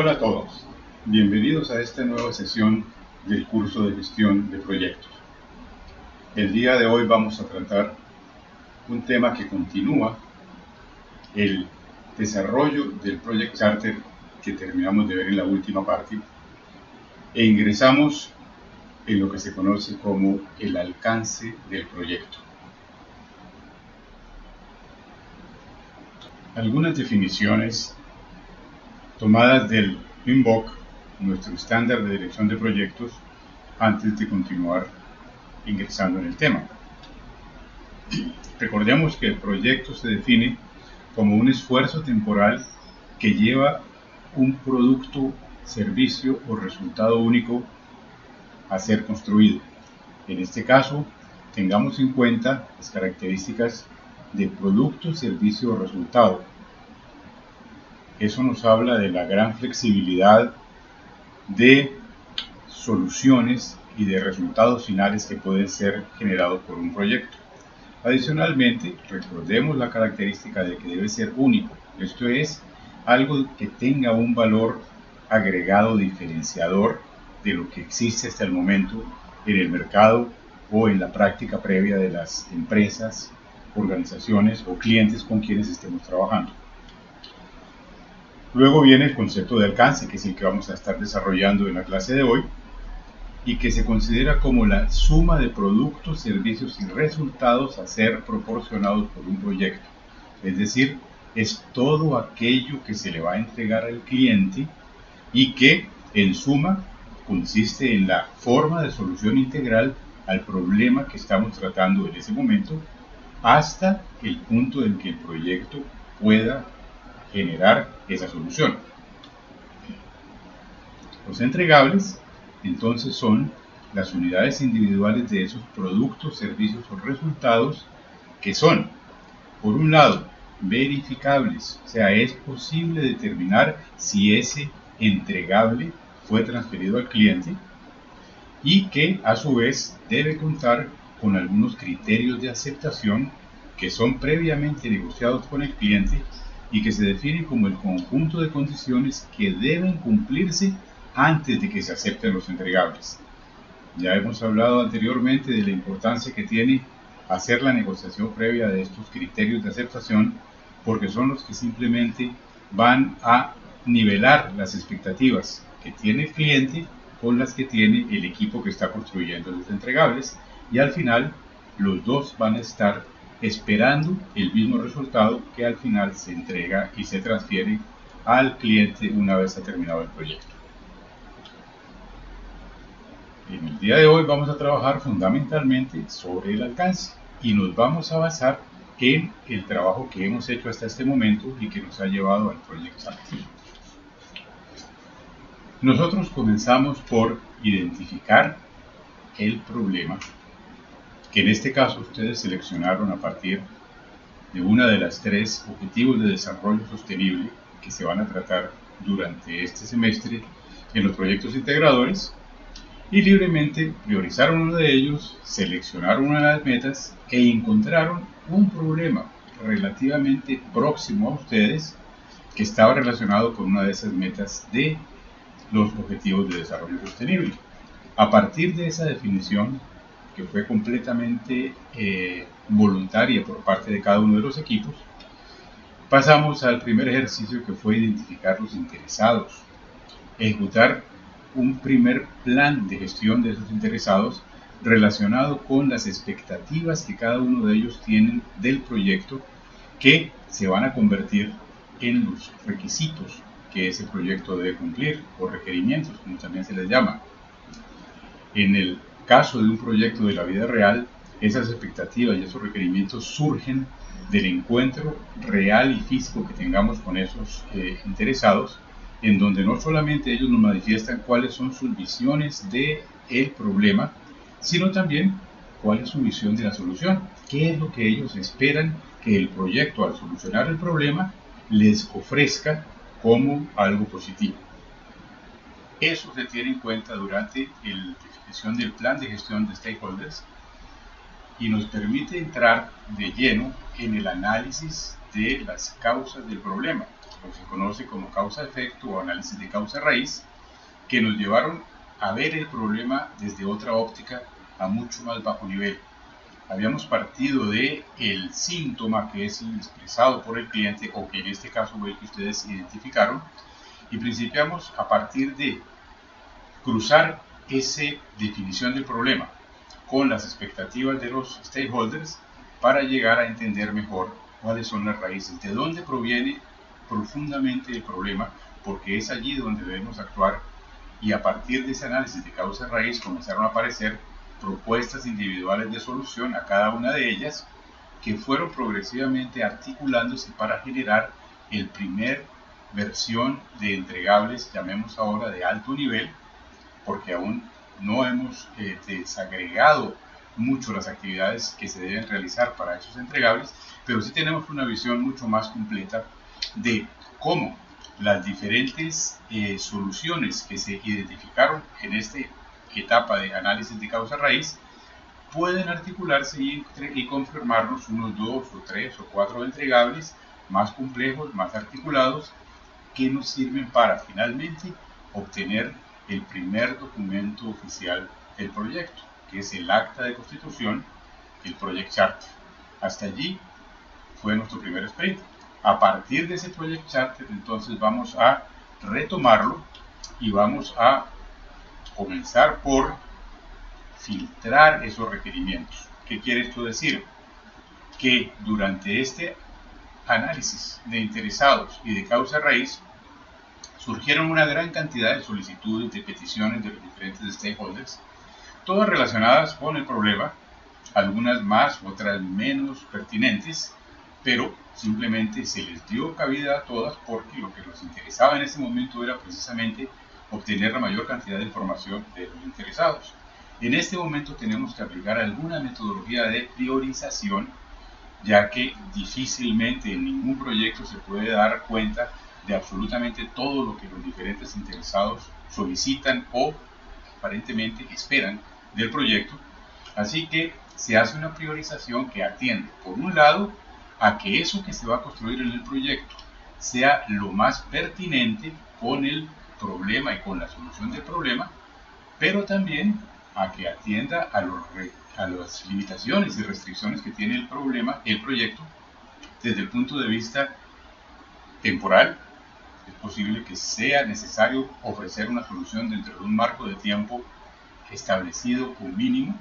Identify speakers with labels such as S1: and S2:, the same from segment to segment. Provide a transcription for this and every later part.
S1: Hola a todos, bienvenidos a esta nueva sesión del curso de gestión de proyectos. El día de hoy vamos a tratar un tema que continúa el desarrollo del Project Charter que terminamos de ver en la última parte e ingresamos en lo que se conoce como el alcance del proyecto. Algunas definiciones tomadas del PMBOK, nuestro estándar de dirección de proyectos, antes de continuar ingresando en el tema. Recordemos que el proyecto se define como un esfuerzo temporal que lleva un producto, servicio o resultado único a ser construido. En este caso, tengamos en cuenta las características de producto, servicio o resultado. Eso nos habla de la gran flexibilidad de soluciones y de resultados finales que pueden ser generados por un proyecto. Adicionalmente, recordemos la característica de que debe ser único, esto es, algo que tenga un valor agregado diferenciador de lo que existe hasta el momento en el mercado o en la práctica previa de las empresas, organizaciones o clientes con quienes estemos trabajando. Luego viene el concepto de alcance, que es el que vamos a estar desarrollando en la clase de hoy, y que se considera como la suma de productos, servicios y resultados a ser proporcionados por un proyecto. Es decir, es todo aquello que se le va a entregar al cliente y que, en suma, consiste en la forma de solución integral al problema que estamos tratando en ese momento, hasta el punto en que el proyecto pueda generar esa solución. Los entregables, entonces, son las unidades individuales de esos productos, servicios o resultados que son, por un lado, verificables, o sea, es posible determinar si ese entregable fue transferido al cliente y que, a su vez, debe contar con algunos criterios de aceptación que son previamente negociados con el cliente y que se definen como el conjunto de condiciones que deben cumplirse antes de que se acepten los entregables. Ya hemos hablado anteriormente de la importancia que tiene hacer la negociación previa de estos criterios de aceptación, porque son los que simplemente van a nivelar las expectativas que tiene el cliente con las que tiene el equipo que está construyendo los entregables, y al final los dos van a estar esperando el mismo resultado que al final se entrega y se transfiere al cliente una vez ha terminado el proyecto. En el día de hoy vamos a trabajar fundamentalmente sobre el alcance y nos vamos a basar en el trabajo que hemos hecho hasta este momento y que nos ha llevado al proyecto activo. Nosotros comenzamos por identificar el problema, que en este caso ustedes seleccionaron a partir de una de las tres objetivos de desarrollo sostenible que se van a tratar durante este semestre en los proyectos integradores, y libremente priorizaron uno de ellos, seleccionaron una de las metas e encontraron un problema relativamente próximo a ustedes que estaba relacionado con una de esas metas de los objetivos de desarrollo sostenible. A partir de esa definición, que fue completamente voluntaria por parte de cada uno de los equipos, pasamos al primer ejercicio, que fue identificar los interesados, ejecutar un primer plan de gestión de esos interesados relacionado con las expectativas que cada uno de ellos tienen del proyecto, que se van a convertir en los requisitos que ese proyecto debe cumplir, o requerimientos, como también se les llama. En el caso de un proyecto de la vida real, esas expectativas y esos requerimientos surgen del encuentro real y físico que tengamos con esos interesados, en donde no solamente ellos nos manifiestan cuáles son sus visiones del problema, sino también cuál es su visión de la solución, qué es lo que ellos esperan que el proyecto, al solucionar el problema, les ofrezca como algo positivo. Eso se tiene en cuenta durante la definición del plan de gestión de stakeholders y nos permite entrar de lleno en el análisis de las causas del problema. o se conoce como causa-efecto o análisis de causa-raíz, que nos llevaron a ver el problema desde otra óptica a mucho más bajo nivel. Habíamos partido de el síntoma que es expresado por el cliente, o que en este caso fue el que ustedes identificaron, y principiamos a partir de cruzar esa definición del problema con las expectativas de los stakeholders para llegar a entender mejor cuáles son las raíces, de dónde proviene profundamente el problema, porque es allí donde debemos actuar, y a partir de ese análisis de causa-raíz comenzaron a aparecer propuestas individuales de solución a cada una de ellas, que fueron progresivamente articulándose para generar el primer versión de entregables, llamemos ahora de alto nivel, porque aún no hemos desagregado mucho las actividades que se deben realizar para esos entregables, pero sí tenemos una visión mucho más completa de cómo las diferentes soluciones que se identificaron en esta etapa de análisis de causa-raíz pueden articularse y conformarnos unos 2 o 3 o 4 entregables más complejos, más articulados, que nos sirven para finalmente obtener el primer documento oficial del proyecto, que es el acta de constitución, el Project Charter. Hasta allí fue nuestro primer sprint. A partir de ese Project Charter, entonces vamos a retomarlo y vamos a comenzar por filtrar esos requerimientos. ¿Qué quiere esto decir? Que durante este análisis de interesados y de causa raíz surgieron una gran cantidad de solicitudes, de peticiones de los diferentes stakeholders, todas relacionadas con el problema, algunas más, otras menos pertinentes, pero simplemente se les dio cabida a todas porque lo que nos interesaba en ese momento era precisamente obtener la mayor cantidad de información de los interesados. En este momento tenemos que aplicar alguna metodología de priorización, ya que difícilmente en ningún proyecto se puede dar cuenta de absolutamente todo lo que los diferentes interesados solicitan o aparentemente esperan del proyecto. Así que se hace una priorización que atiende, por un lado, a que eso que se va a construir en el proyecto sea lo más pertinente con el problema y con la solución del problema, pero también a que atienda a las limitaciones y restricciones que tiene el proyecto, desde el punto de vista temporal. Es posible que sea necesario ofrecer una solución dentro de un marco de tiempo establecido o mínimo.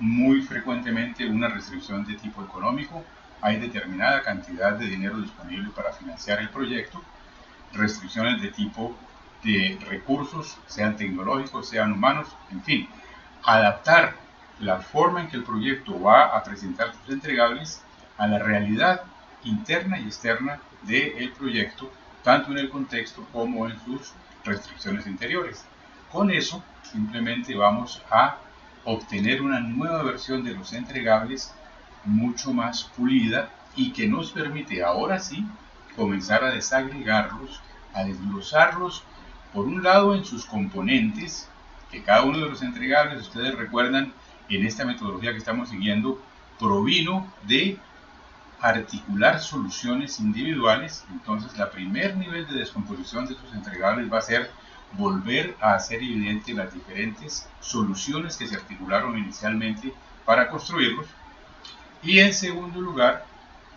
S1: Muy frecuentemente una restricción de tipo económico. Hay determinada cantidad de dinero disponible para financiar el proyecto. Restricciones de tipo de recursos, sean tecnológicos, sean humanos, en fin. Adaptar la forma en que el proyecto va a presentar sus entregables a la realidad interna y externa del proyecto, tanto en el contexto como en sus restricciones interiores. Con eso, simplemente vamos a obtener una nueva versión de los entregables mucho más pulida y que nos permite ahora sí comenzar a desagregarlos, a desglosarlos, por un lado en sus componentes, que cada uno de los entregables, ustedes recuerdan, en esta metodología que estamos siguiendo, provino de articular soluciones individuales. Entonces, el primer nivel de descomposición de estos entregables va a ser volver a hacer evidente las diferentes soluciones que se articularon inicialmente para construirlos. Y en segundo lugar,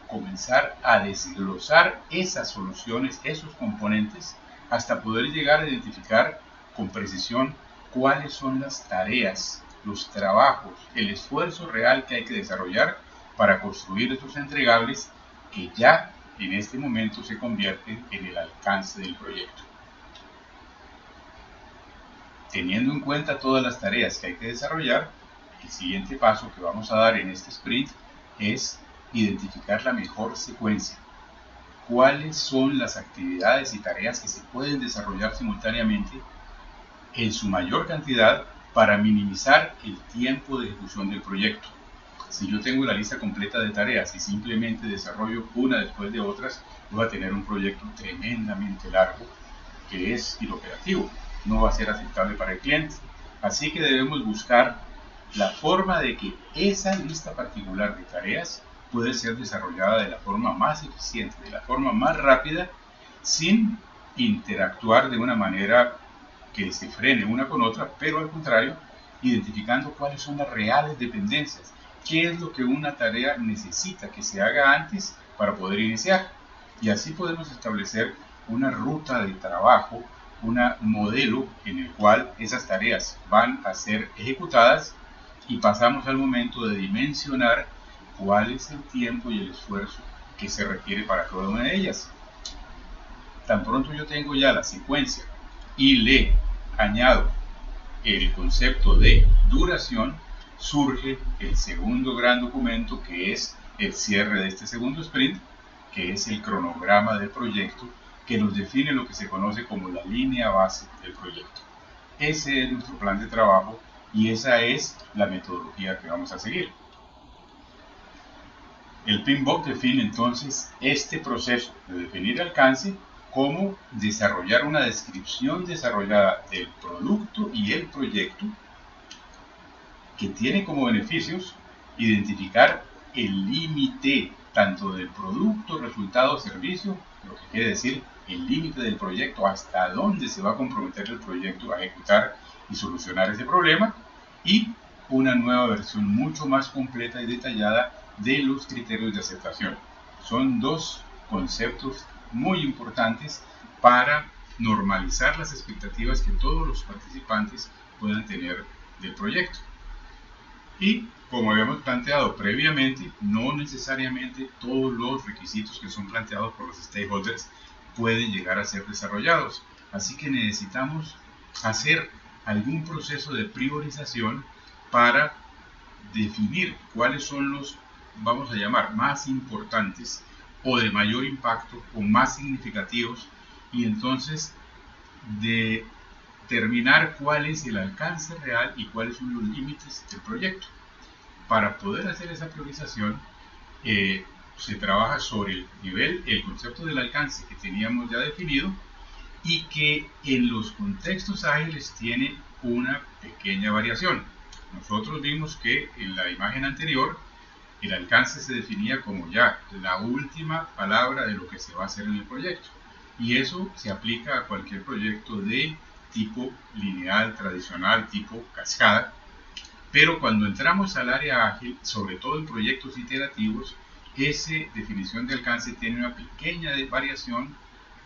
S1: comenzar a desglosar esas soluciones, esos componentes, hasta poder llegar a identificar con precisión cuáles son las tareas, los trabajos, el esfuerzo real que hay que desarrollar para construir estos entregables que ya en este momento se convierten en el alcance del proyecto. Teniendo en cuenta todas las tareas que hay que desarrollar, el siguiente paso que vamos a dar en este sprint es identificar la mejor secuencia. ¿Cuáles son las actividades y tareas que se pueden desarrollar simultáneamente en su mayor cantidad para minimizar el tiempo de ejecución del proyecto? Si yo tengo la lista completa de tareas y simplemente desarrollo una después de otras, voy a tener un proyecto tremendamente largo que es inoperativo, no va a ser aceptable para el cliente. Así que debemos buscar la forma de que esa lista particular de tareas puede ser desarrollada de la forma más eficiente, de la forma más rápida sin interactuar de una manera que se frene una con otra, pero al contrario, identificando cuáles son las reales dependencias, qué es lo que una tarea necesita que se haga antes para poder iniciar. Y así podemos establecer una ruta de trabajo, un modelo en el cual esas tareas van a ser ejecutadas y pasamos al momento de dimensionar cuál es el tiempo y el esfuerzo que se requiere para cada una de ellas. Tan pronto yo tengo ya la secuencia y le añado el concepto de duración, surge el segundo gran documento, que es el cierre de este segundo sprint, que es el cronograma del proyecto, que nos define lo que se conoce como la línea base del proyecto. Ese es nuestro plan de trabajo y esa es la metodología que vamos a seguir. El PMBOK define entonces este proceso de definir alcance como desarrollar una descripción desarrollada del producto y el proyecto que tiene como beneficios identificar el límite tanto del producto, resultado o servicio, lo que quiere decir el límite del proyecto, hasta dónde se va a comprometer el proyecto a ejecutar y solucionar ese problema, y una nueva versión mucho más completa y detallada de los criterios de aceptación. Son dos conceptos muy importantes para normalizar las expectativas que todos los participantes puedan tener del proyecto. Y como habíamos planteado previamente, no necesariamente todos los requisitos que son planteados por los stakeholders pueden llegar a ser desarrollados. Así que necesitamos hacer algún proceso de priorización para definir cuáles son los, vamos a llamar, más importantes o de mayor impacto o más significativos, y entonces determinar cuál es el alcance real y cuáles son los límites del proyecto. Para poder hacer esa priorización, se trabaja sobre el nivel, el concepto del alcance que teníamos ya definido y que en los contextos ágiles tiene una pequeña variación. Nosotros vimos que en la imagen anterior el alcance se definía como ya la última palabra de lo que se va a hacer en el proyecto, y eso se aplica a cualquier proyecto de tipo lineal, tradicional, tipo cascada. Pero cuando entramos al área ágil, sobre todo en proyectos iterativos, esa definición de alcance tiene una pequeña variación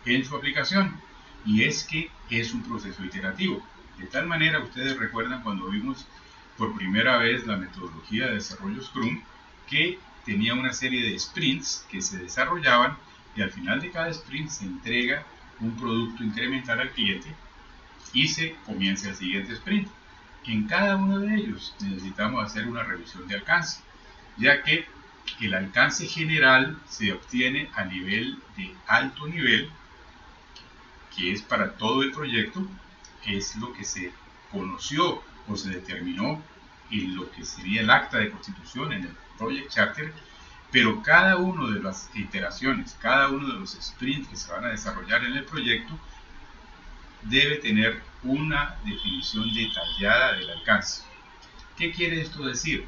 S1: en su aplicación, y es que es un proceso iterativo. De tal manera, ustedes recuerdan cuando vimos por primera vez la metodología de desarrollo Scrum, que tenía una serie de sprints que se desarrollaban y al final de cada sprint se entrega un producto incremental al cliente y se comienza el siguiente sprint. En cada uno de ellos necesitamos hacer una revisión de alcance, ya que el alcance general se obtiene a nivel de alto nivel, que es para todo el proyecto, es lo que se conoció o se determinó en lo que sería el acta de constitución en el Project Charter, pero cada una de las iteraciones, cada uno de los sprints que se van a desarrollar en el proyecto debe tener una definición detallada del alcance. ¿Qué quiere esto decir?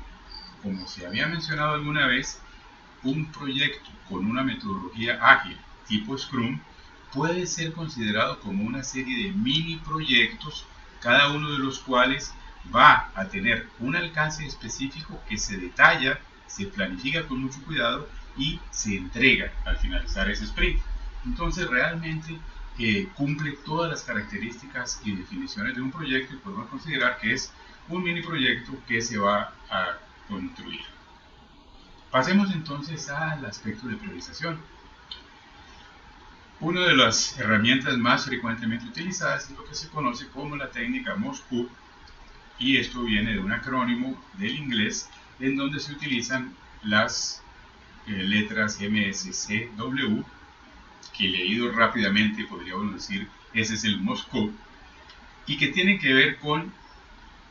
S1: Como se había mencionado alguna vez, un proyecto con una metodología ágil tipo Scrum puede ser considerado como una serie de mini proyectos, cada uno de los cuales va a tener un alcance específico que se detalla, se planifica con mucho cuidado y se entrega al finalizar ese sprint. Entonces realmente cumple todas las características y definiciones de un proyecto y podemos considerar que es un mini proyecto que se va a construir. Pasemos entonces al aspecto de priorización. Una de las herramientas más frecuentemente utilizadas es lo que se conoce como la técnica Moscú, y esto viene de un acrónimo del inglés en donde se utilizan las letras MSCW, que leído rápidamente podríamos decir ese es el Moscú, y que tienen que ver con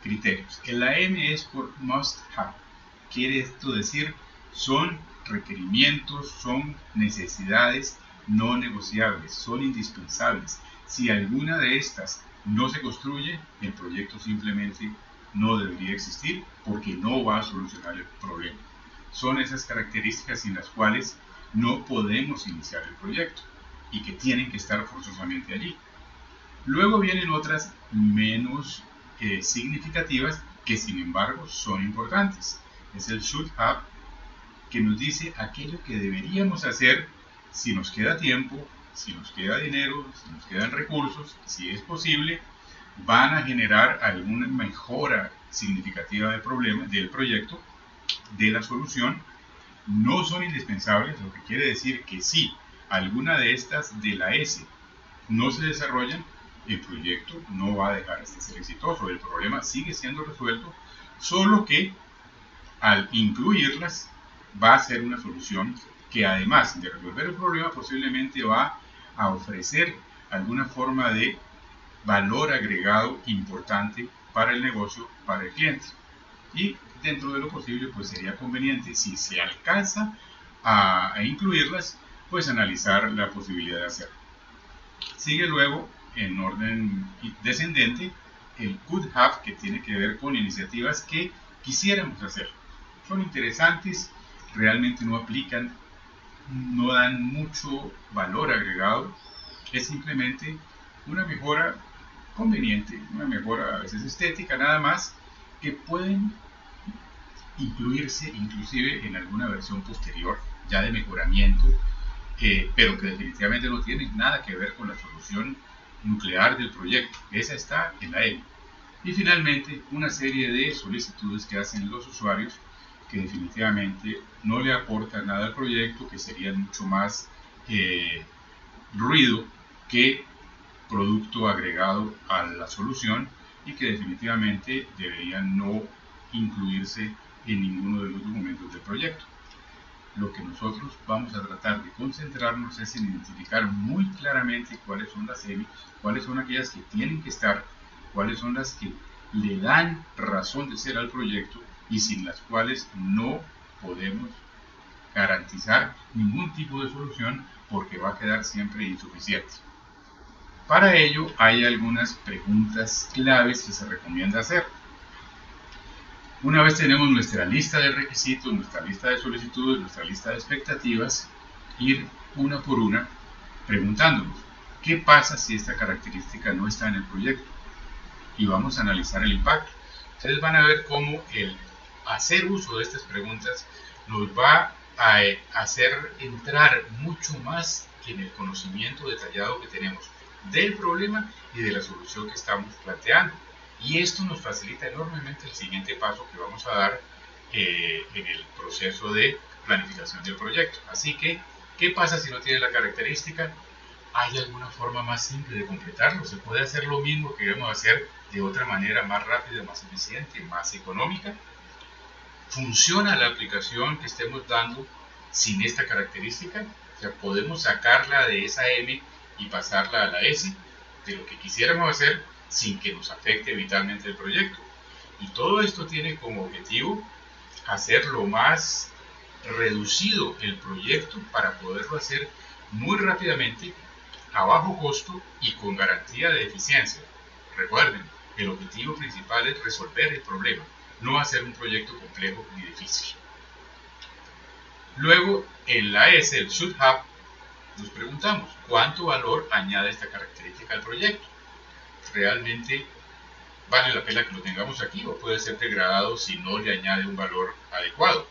S1: criterios. La M es por must have, quiere esto decir son requerimientos, son necesidades no negociables, son indispensables. Si alguna de estas no se construye, el proyecto simplemente no debería existir porque no va a solucionar el problema. Son esas características sin las cuales no podemos iniciar el proyecto. y que tienen que estar forzosamente allí. Luego vienen otras menos significativas que sin embargo son importantes. Es el should have, que nos dice aquello que deberíamos hacer si nos queda tiempo, si nos queda dinero, si nos quedan recursos, si es posible, van a generar alguna mejora significativa del problema, del proyecto, de la solución. No son indispensables, lo que quiere decir que si alguna de estas de la S no se desarrollan, el proyecto no va a dejar de ser exitoso, el problema sigue siendo resuelto, solo que al incluirlas va a ser una solución que además de resolver el problema posiblemente va a ofrecer alguna forma de valor agregado importante para el negocio, para el cliente. Y dentro de lo posible pues sería conveniente, si se alcanza a incluirlas, pues analizar la posibilidad de hacerlo. Sigue luego en orden descendente el could have, que tiene que ver con iniciativas que quisiéramos hacer. Son interesantes, realmente no aplican, no dan mucho valor agregado, es simplemente una mejora conveniente, una mejora a veces estética nada más, que pueden incluirse inclusive en alguna versión posterior ya de mejoramiento, pero que definitivamente no tienen nada que ver con la solución nuclear del proyecto. Esa está en la M. Y finalmente una serie de solicitudes que hacen los usuarios que definitivamente no le aportan nada al proyecto, que serían mucho más ruido que producto agregado a la solución, y que definitivamente deberían no incluirse en ninguno de los documentos del proyecto. Lo que nosotros vamos a tratar de concentrarnos es en identificar muy claramente cuáles son las M, cuáles son aquellas que tienen que estar, cuáles son las que le dan razón de ser al proyecto y sin las cuales no podemos garantizar ningún tipo de solución porque va a quedar siempre insuficiente. Para ello hay algunas preguntas claves que se recomienda hacer. Una vez tenemos nuestra lista de requisitos, nuestra lista de solicitudes, nuestra lista de expectativas, ir una por una preguntándonos, ¿qué pasa si esta característica no está en el proyecto? Y vamos a analizar el impacto. Ustedes van a ver cómo el hacer uso de estas preguntas nos va a hacer entrar mucho más en el conocimiento detallado que tenemos del problema y de la solución que estamos planteando. Y esto nos facilita enormemente el siguiente paso que vamos a dar en el proceso de planificación del proyecto. Así que, ¿qué pasa si no tiene la característica? ¿Hay alguna forma más simple de completarlo? ¿Se puede hacer lo mismo que debemos hacer de otra manera más rápida, más eficiente, más económica? ¿Funciona la aplicación que estemos dando sin esta característica? O sea, ¿podemos sacarla de esa M y pasarla a la S de lo que quisiéramos hacer sin que nos afecte vitalmente el proyecto? Y todo esto tiene como objetivo hacer lo más reducido el proyecto para poderlo hacer muy rápidamente, a bajo costo y con garantía de eficiencia. Recuerden, el objetivo principal es resolver el problema, no hacer un proyecto complejo ni difícil. Luego, en la S, el should have, nos preguntamos, ¿cuánto valor añade esta característica al proyecto? ¿Realmente vale la pena que lo tengamos aquí o puede ser degradado si no le añade un valor adecuado?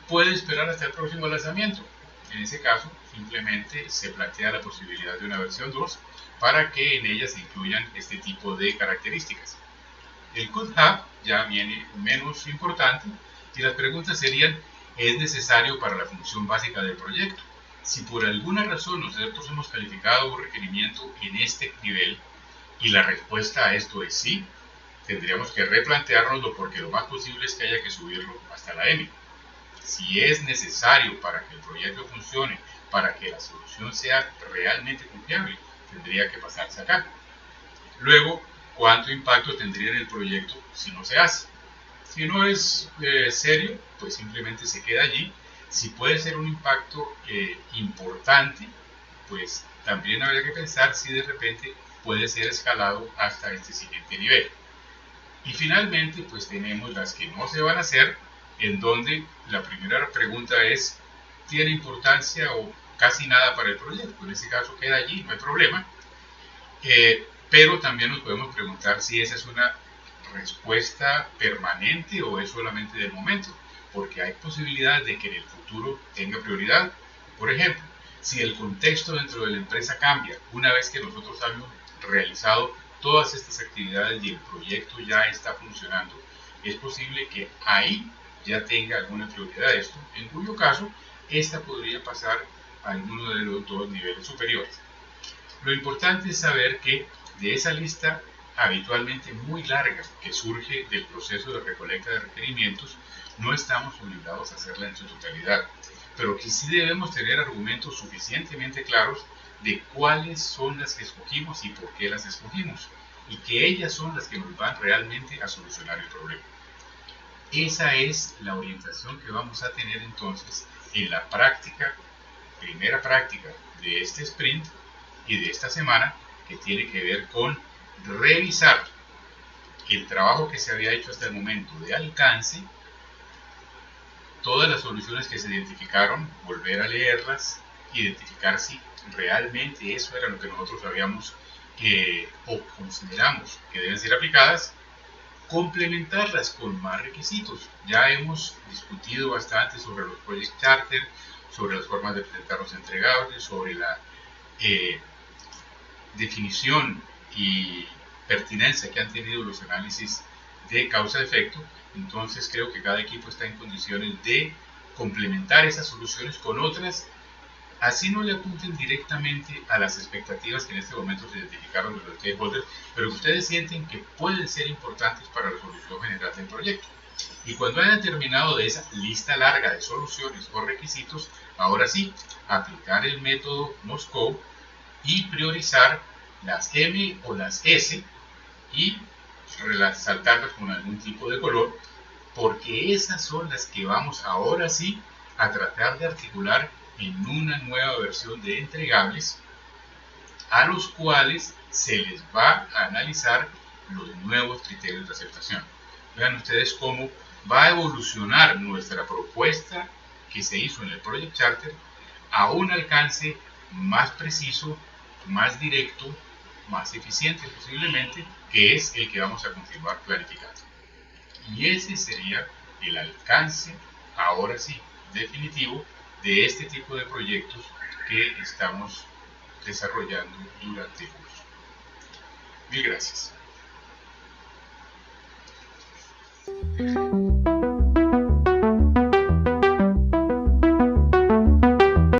S1: Puede esperar hasta el próximo lanzamiento. En ese caso, simplemente se plantea la posibilidad de una versión 2 para que en ella se incluyan este tipo de características. El could have ya viene menos importante y las preguntas serían, ¿es necesario para la función básica del proyecto? Si por alguna razón nosotros hemos calificado un requerimiento en este nivel y la respuesta a esto es sí, tendríamos que replanteárnoslo porque lo más posible es que haya que subirlo hasta la M. Si es necesario para que el proyecto funcione, para que la solución sea realmente confiable, tendría que pasarse acá. Luego, ¿cuánto impacto tendría en el proyecto si no se hace? Si no es serio, pues simplemente se queda allí. Si puede ser un impacto importante, pues también habría que pensar si de repente puede ser escalado hasta este siguiente nivel. Y finalmente, pues tenemos las que no se van a hacer, en donde la primera pregunta es, ¿tiene importancia o casi nada para el proyecto. En ese caso queda allí, no hay problema. Pero también nos podemos preguntar si esa es una respuesta permanente o es solamente del momento, porque hay posibilidad de que en el futuro tenga prioridad. Por ejemplo, si el contexto dentro de la empresa cambia una vez que nosotros hemos realizado todas estas actividades y el proyecto ya está funcionando, es posible que ahí ya tenga alguna prioridad esto, en cuyo caso esta podría pasar a alguno de los dos niveles superiores. Lo importante es saber que de esa lista habitualmente muy larga que surge del proceso de recolecta de requerimientos, no estamos obligados a hacerla en su totalidad, pero que sí debemos tener argumentos suficientemente claros de cuáles son las que escogimos y por qué las escogimos, y que ellas son las que nos van realmente a solucionar el problema. Esa es la orientación que vamos a tener entonces en la práctica, primera práctica de este sprint y de esta semana, que tiene que ver con revisar el trabajo que se había hecho hasta el momento de alcance, todas las soluciones que se identificaron, volver a leerlas, identificar si realmente eso era lo que nosotros habíamos o consideramos que deben ser aplicadas, complementarlas con más requisitos. Ya hemos discutido bastante sobre los Project Charter, sobre las formas de presentar los entregables, sobre la definición y pertinencia que han tenido los análisis de causa-efecto. Entonces creo que cada equipo está en condiciones de complementar esas soluciones con otras, así no le apunten directamente a las expectativas que en este momento se identificaron de los stakeholders, pero que ustedes sienten que pueden ser importantes para la solución general del proyecto. Y cuando hayan terminado de esa lista larga de soluciones o requisitos, ahora sí, aplicar el método Moscow y priorizar las M o las S y resaltarlas con algún tipo de color, porque esas son las que vamos ahora sí a tratar de articular en una nueva versión de entregables, a los cuales se les va a analizar los nuevos criterios de aceptación. Vean ustedes cómo va a evolucionar nuestra propuesta que se hizo en el Project Charter a un alcance más preciso, más directo, más eficiente posiblemente, que es el que vamos a continuar planificando. Y ese sería el alcance, ahora sí, definitivo, de este tipo de proyectos que estamos desarrollando durante el curso. Mil gracias.